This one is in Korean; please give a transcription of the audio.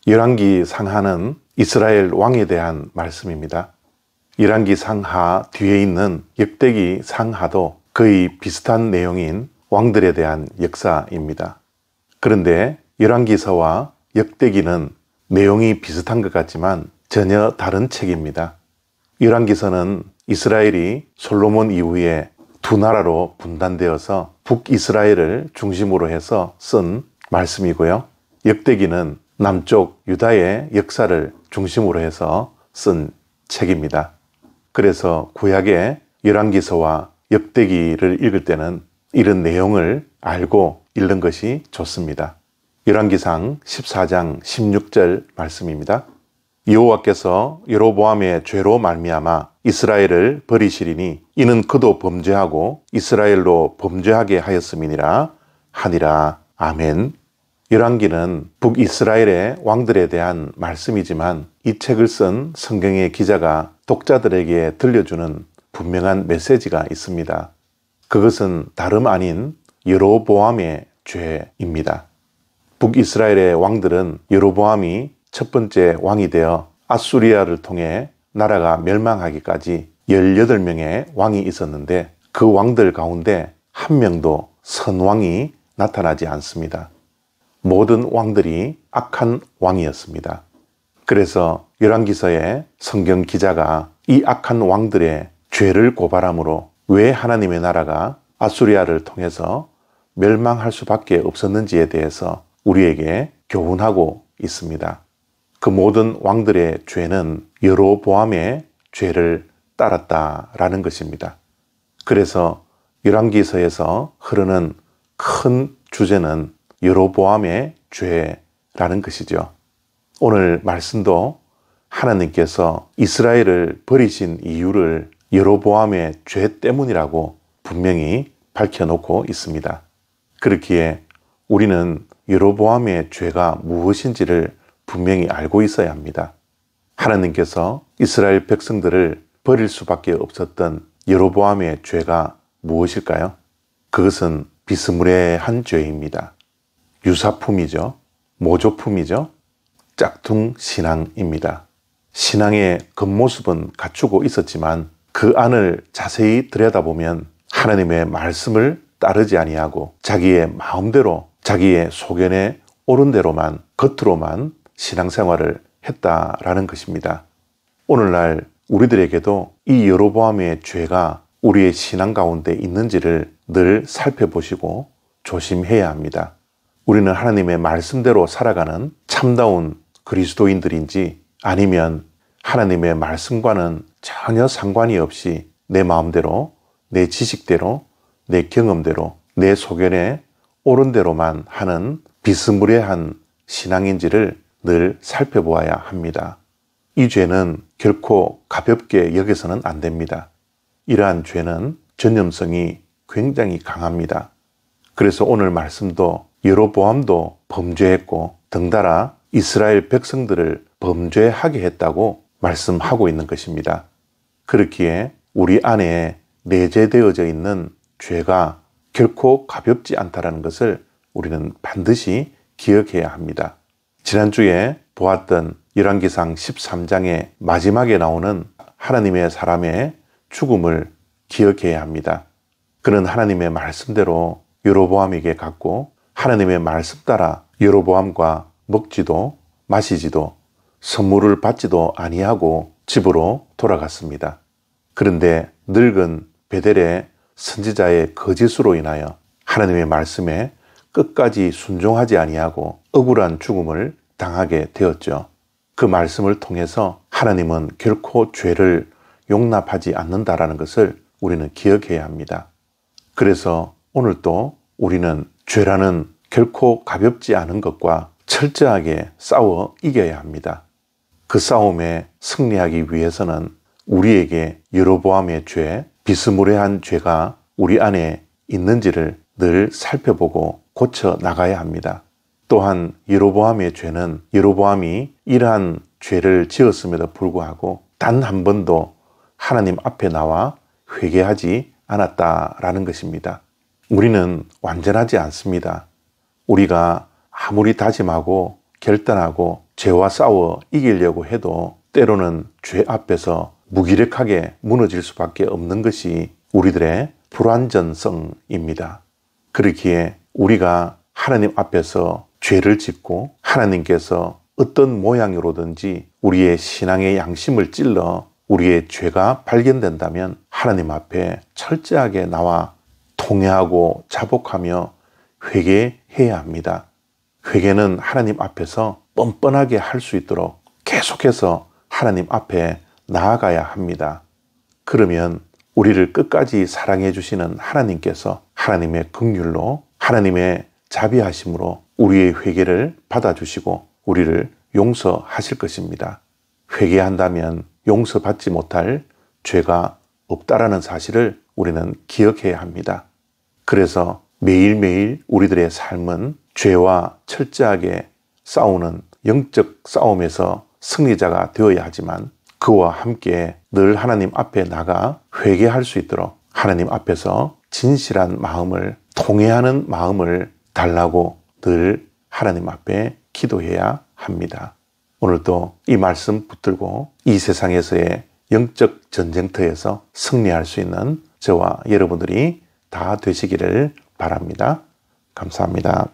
열왕기 상하는 이스라엘 왕에 대한 말씀입니다. 열왕기 상하 뒤에 있는 역대기 상하도 거의 비슷한 내용인 왕들에 대한 역사입니다. 그런데 열왕기서와 역대기는 내용이 비슷한 것 같지만 전혀 다른 책입니다. 열왕기서는 이스라엘이 솔로몬 이후에 두 나라로 분단되어서 북이스라엘을 중심으로 해서 쓴 말씀이고요. 역대기는 남쪽 유다의 역사를 중심으로 해서 쓴 책입니다. 그래서 구약의 열왕기서와 역대기를 읽을 때는 이런 내용을 알고 읽는 것이 좋습니다. 열왕기상 14장 16절 말씀입니다. 여호와께서 여로보암의 죄로 말미암아 이스라엘을 버리시리니 이는 그도 범죄하고 이스라엘로 범죄하게 하였음이니라 하니라. 아멘. 열왕기는 북이스라엘의 왕들에 대한 말씀이지만 이 책을 쓴 성경의 기자가 독자들에게 들려주는 분명한 메시지가 있습니다. 그것은 다름 아닌 여로보암의 죄입니다. 북이스라엘의 왕들은 여로보암이 첫 번째 왕이 되어 아수리아를 통해 나라가 멸망하기까지 18명의 왕이 있었는데 그 왕들 가운데 한 명도 선왕이 나타나지 않습니다. 모든 왕들이 악한 왕이었습니다. 그래서 열왕기서의 성경 기자가 이 악한 왕들의 죄를 고발함으로 왜 하나님의 나라가 아수리아를 통해서 멸망할 수밖에 없었는지에 대해서 우리에게 교훈하고 있습니다. 그 모든 왕들의 죄는 여로보암의 죄를 따랐다라는 것입니다. 그래서 열왕기서에서 흐르는 큰 주제는 여로보암의 죄라는 것이죠. 오늘 말씀도 하나님께서 이스라엘을 버리신 이유를 여로보암의 죄 때문이라고 분명히 밝혀놓고 있습니다. 그렇기에 우리는 여로보암의 죄가 무엇인지를 분명히 알고 있어야 합니다. 하나님께서 이스라엘 백성들을 버릴 수밖에 없었던 여로보암의 죄가 무엇일까요? 그것은 비스무리한 죄입니다. 유사품이죠. 모조품이죠. 짝퉁 신앙입니다. 신앙의 겉모습은 갖추고 있었지만 그 안을 자세히 들여다보면 하나님의 말씀을 따르지 아니하고 자기의 마음대로 자기의 소견에 옳은 대로만 겉으로만 신앙생활을 했다라는 것입니다. 오늘날 우리들에게도 이 여로보암의 죄가 우리의 신앙 가운데 있는지를 늘 살펴보시고 조심해야 합니다. 우리는 하나님의 말씀대로 살아가는 참다운 그리스도인들인지 아니면 하나님의 말씀과는 전혀 상관이 없이 내 마음대로, 내 지식대로, 내 경험대로, 내 소견에 옳은 대로만 하는 비스무리한 신앙인지를 늘 살펴보아야 합니다. 이 죄는 결코 가볍게 여겨서는 안 됩니다. 이러한 죄는 전염성이 굉장히 강합니다. 그래서 오늘 말씀도 여로보암도 범죄했고 덩달아 이스라엘 백성들을 범죄하게 했다고 말씀하고 있는 것입니다. 그렇기에 우리 안에 내재되어져 있는 죄가 결코 가볍지 않다는 것을 우리는 반드시 기억해야 합니다. 지난주에 보았던 열왕기상 13장의 마지막에 나오는 하나님의 사람의 죽음을 기억해야 합니다. 그는 하나님의 말씀대로 여로보암에게 갔고 하나님의 말씀 따라 여로보암과 먹지도 마시지도 선물을 받지도 아니하고 집으로 돌아갔습니다. 그런데 늙은 베델의 선지자의 거짓으로 인하여 하나님의 말씀에 끝까지 순종하지 아니하고 억울한 죽음을 당하게 되었죠. 그 말씀을 통해서 하나님은 결코 죄를 용납하지 않는다라는 것을 우리는 기억해야 합니다. 그래서 오늘 또 우리는 죄라는 결코 가볍지 않은 것과 철저하게 싸워 이겨야 합니다. 그 싸움에 승리하기 위해서는 우리에게 여로보암의 죄, 비스무리한 죄가 우리 안에 있는지를 늘 살펴보고 고쳐 나가야 합니다. 또한 여로보암의 죄는 여로보암이 이러한 죄를 지었음에도 불구하고 단 한 번도 하나님 앞에 나와 회개하지 않았다라는 것입니다. 우리는 완전하지 않습니다. 우리가 아무리 다짐하고 결단하고 죄와 싸워 이기려고 해도 때로는 죄 앞에서 무기력하게 무너질 수밖에 없는 것이 우리들의 불완전성입니다. 그렇기에 우리가 하나님 앞에서 죄를 짓고 하나님께서 어떤 모양으로든지 우리의 신앙의 양심을 찔러 우리의 죄가 발견된다면 하나님 앞에 철저하게 나와 통회하고 자복하며 회개해야 합니다. 회개는 하나님 앞에서 뻔뻔하게 할 수 있도록 계속해서 하나님 앞에 나아가야 합니다. 그러면 우리를 끝까지 사랑해 주시는 하나님께서 하나님의 긍휼로 하나님의 자비하심으로 우리의 회개를 받아주시고 우리를 용서하실 것입니다. 회개한다면 용서받지 못할 죄가 없다라는 사실을 우리는 기억해야 합니다. 그래서 매일매일 우리들의 삶은 죄와 철저하게 싸우는 영적 싸움에서 승리자가 되어야 하지만 그와 함께 늘 하나님 앞에 나가 회개할 수 있도록 하나님 앞에서 진실한 마음을 통회하는 마음을 달라고 늘 하나님 앞에 기도해야 합니다. 오늘도 이 말씀 붙들고 이 세상에서의 영적 전쟁터에서 승리할 수 있는 저와 여러분들이 다 되시기를 바랍니다. 감사합니다.